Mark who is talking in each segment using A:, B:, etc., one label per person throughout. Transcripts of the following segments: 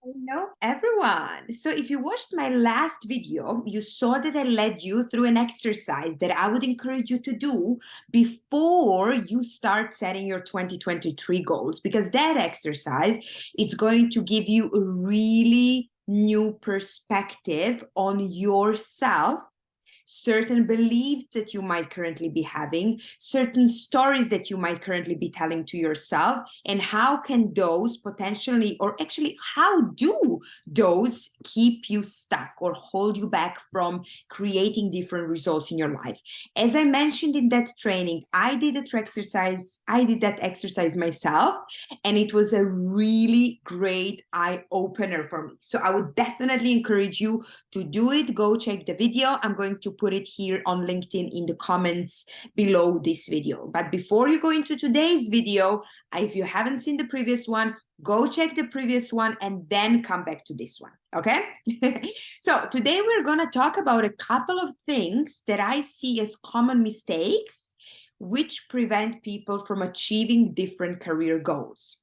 A: Hello, everyone. So if you watched my last video, you saw that I led you through an exercise that I would encourage you to do before you start setting your 2023 goals, because that exercise, it's going to give you a really new perspective on yourself, certain beliefs that you might currently be having, certain stories that you might currently be telling to yourself, and how can those potentially, or actually, how do those keep you stuck or hold you back from creating different results in your life? As I mentioned in that training, I did that exercise myself, and it was a really great eye opener for me. So I would definitely encourage you to do it. Go check the video. I'm going to put it here on LinkedIn in the comments below this video. But before you go into today's video, if you haven't seen the previous one, go check the previous one and then come back to this one, okay? So today we're going to talk about a couple of things that I see as common mistakes which prevent people from achieving different career goals.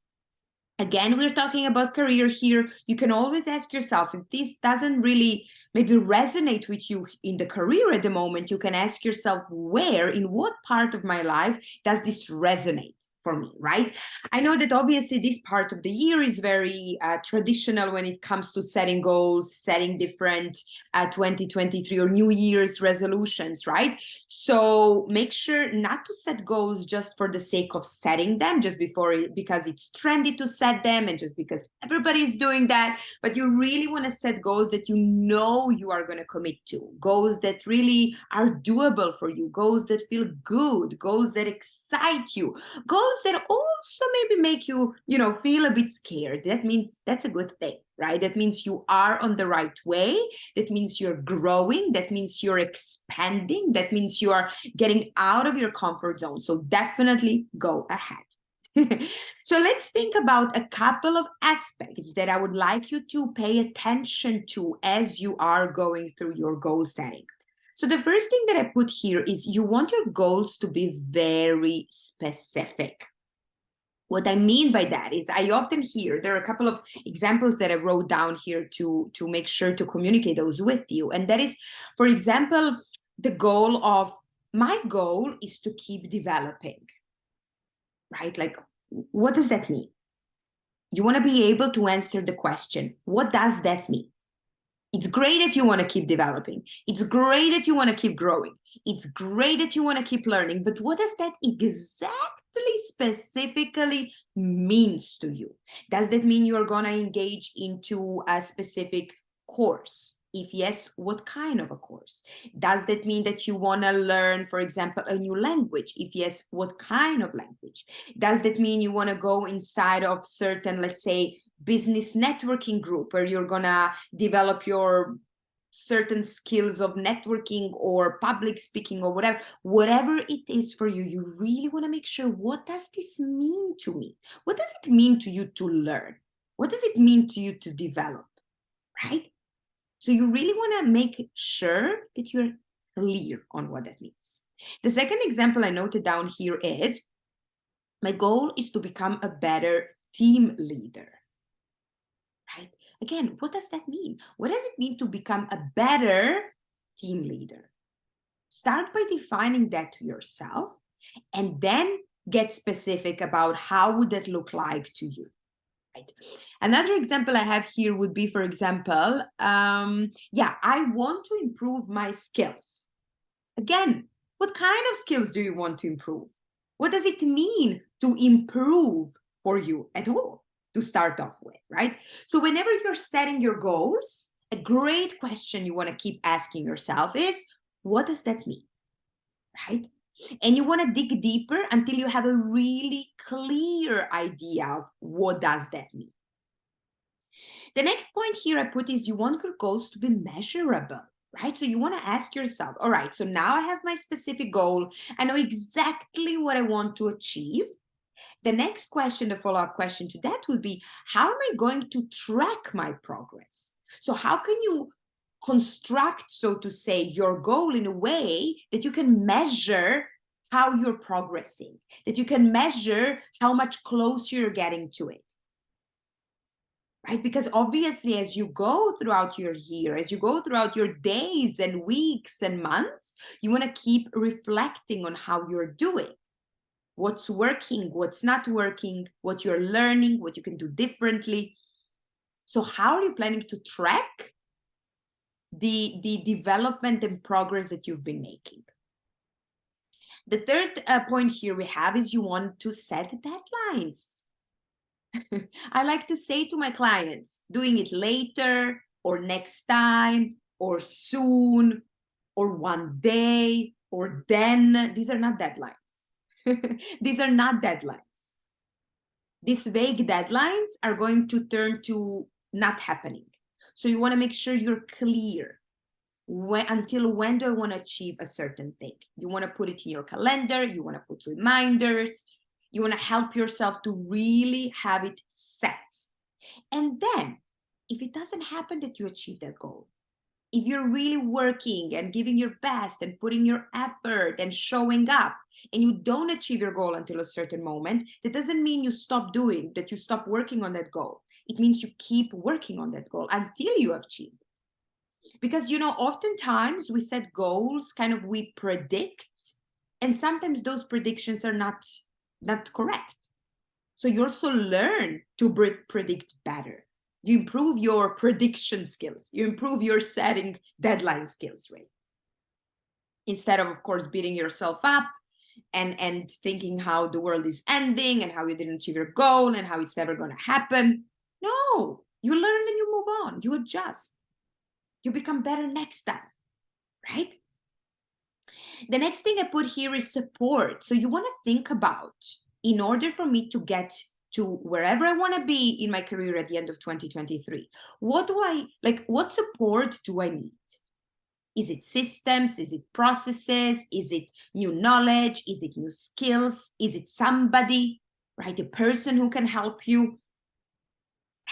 A: Again, we're talking about career here. You can always ask yourself, if this doesn't really maybe resonate with you in the career at the moment, you can ask yourself, where, in what part of my life does this resonate for me, right? I know that obviously this part of the year is very traditional when it comes to setting goals, setting different 2023 or New Year's resolutions, right? So make sure not to set goals just for the sake of setting them, just because it's trendy to set them and just because everybody's doing that. But you really want to set goals that you know you are going to commit to, goals that really are doable for you, goals that feel good, goals that excite you, goals that also maybe make you, feel a bit scared. That means that's a good thing, right? That means you are on the right way. That means you're growing. That means you're expanding. That means you are getting out of your comfort zone. So definitely go ahead. So let's think about a couple of aspects that I would like you to pay attention to as you are going through your goal setting. So the first thing that I put here is you want your goals to be very specific. What I mean by that is I often hear, there are a couple of examples that I wrote down here to make sure to communicate those with you. And that is, for example, the goal of, my goal is to keep developing, right? Like, what does that mean? You want to be able to answer the question, what does that mean? It's great that you want to keep developing. It's great that you want to keep growing. It's great that you want to keep learning. But what does that exactly, specifically means to you? Does that mean you're going to engage into a specific course? If yes, what kind of a course? Does that mean that you want to learn, for example, a new language? If yes, what kind of language? Does that mean you want to go inside of certain, let's say, business networking group where you're gonna develop your certain skills of networking or public speaking or whatever it is for you? You really want to make sure, what does this mean to me? What does it mean to you to learn? What does it mean to you to develop, right? So you really want to make sure that you're clear on what that means. The second example I noted down here is, my goal is to become a better team leader. Right? Again, what does that mean? What does it mean to become a better team leader? Start by defining that to yourself, and then get specific about how would that look like to you. Right? Another example I have here would be, for example, I want to improve my skills. Again, what kind of skills do you want to improve? What does it mean to improve for you at all, to start off with, right? So whenever you're setting your goals, a great question you want to keep asking yourself is, what does that mean, right? And you want to dig deeper until you have a really clear idea of what does that mean. The next point here I put is, you want your goals to be measurable, right? So you want to ask yourself, all right, so now I have my specific goal. I know exactly what I want to achieve. The next question, the follow-up question to that would be, how am I going to track my progress? So how can you construct, so to say, your goal in a way that you can measure how you're progressing, that you can measure how much closer you're getting to it? right? Because obviously, as you go throughout your year, as you go throughout your days and weeks and months, you want to keep reflecting on how you're doing, what's working, what's not working, what you're learning, what you can do differently. So how are you planning to track the development and progress that you've been making? The third point here we have is you want to set deadlines. I like to say to my clients, doing it later or next time or soon or one day or then, these are not deadlines. These are not deadlines. These vague deadlines are going to turn to not happening. So you want to make sure you're clear. Until when do I want to achieve a certain thing? You want to put it in your calendar. You want to put reminders. You want to help yourself to really have it set. And then if it doesn't happen that you achieve that goal, if you're really working and giving your best and putting your effort and showing up, and you don't achieve your goal until a certain moment, that doesn't mean you stop doing, that you stop working on that goal. It means you keep working on that goal until you achieve. Because, you know, oftentimes we set goals, kind of we predict, and sometimes those predictions are not correct. So you also learn to predict better. You improve your prediction skills. You improve your setting deadline skills, right? Instead of course, beating yourself up and thinking how the world is ending and how you didn't achieve your goal and how it's never going to happen. No, you learn and you move on. You adjust. You become better next time, right? The next thing I put here is support. So you want to think about, in order for me to get to wherever I want to be in my career at the end of 2023, what support do I need? Is it systems? Is it processes? Is it new knowledge? Is it new skills? Is it somebody, right? A person who can help you,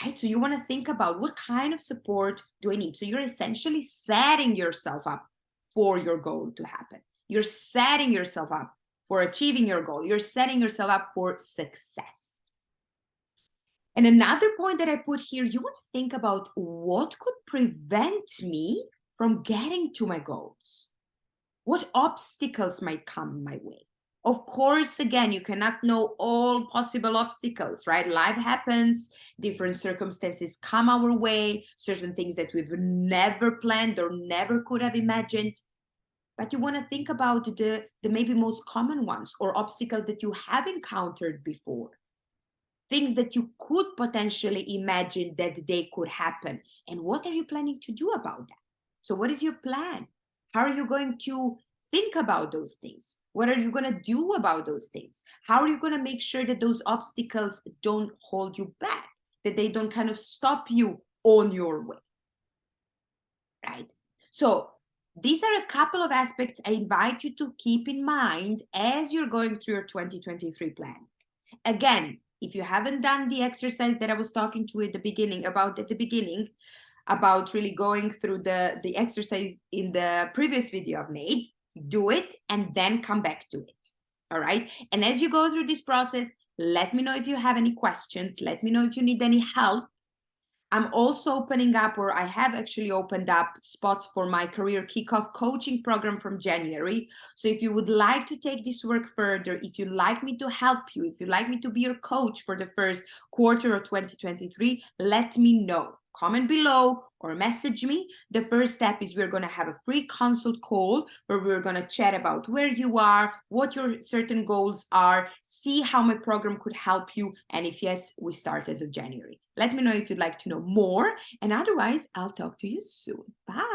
A: right? So you want to think about what kind of support do I need? So you're essentially setting yourself up for your goal to happen. You're setting yourself up for achieving your goal. You're setting yourself up for success. And another point that I put here, you want to think about what could prevent me from getting to my goals. What obstacles might come my way? Of course, again, you cannot know all possible obstacles, right? Life happens, different circumstances come our way, certain things that we've never planned or never could have imagined. But you want to think about the maybe most common ones or obstacles that you have encountered before. Things that you could potentially imagine that they could happen. And what are you planning to do about that? So what is your plan? How are you going to think about those things? What are you going to do about those things? How are you going to make sure that those obstacles don't hold you back, that they don't kind of stop you on your way, right? So these are a couple of aspects I invite you to keep in mind as you're going through your 2023 plan. Again, if you haven't done the exercise that I was talking to at the beginning about really going through the exercise in the previous video I've made, do it and then come back to it. All right. And as you go through this process, let me know if you have any questions. Let me know if you need any help. I'm also opening up, or I have actually opened up spots for my career kickoff coaching program from January. So if you would like to take this work further, if you'd like me to help you, if you'd like me to be your coach for the first quarter of 2023, let me know. Comment below or message me. The first step is we're going to have a free consult call where we're going to chat about where you are, what your certain goals are, see how my program could help you, and if yes, we start as of January. Let me know if you'd like to know more, and otherwise, I'll talk to you soon. Bye.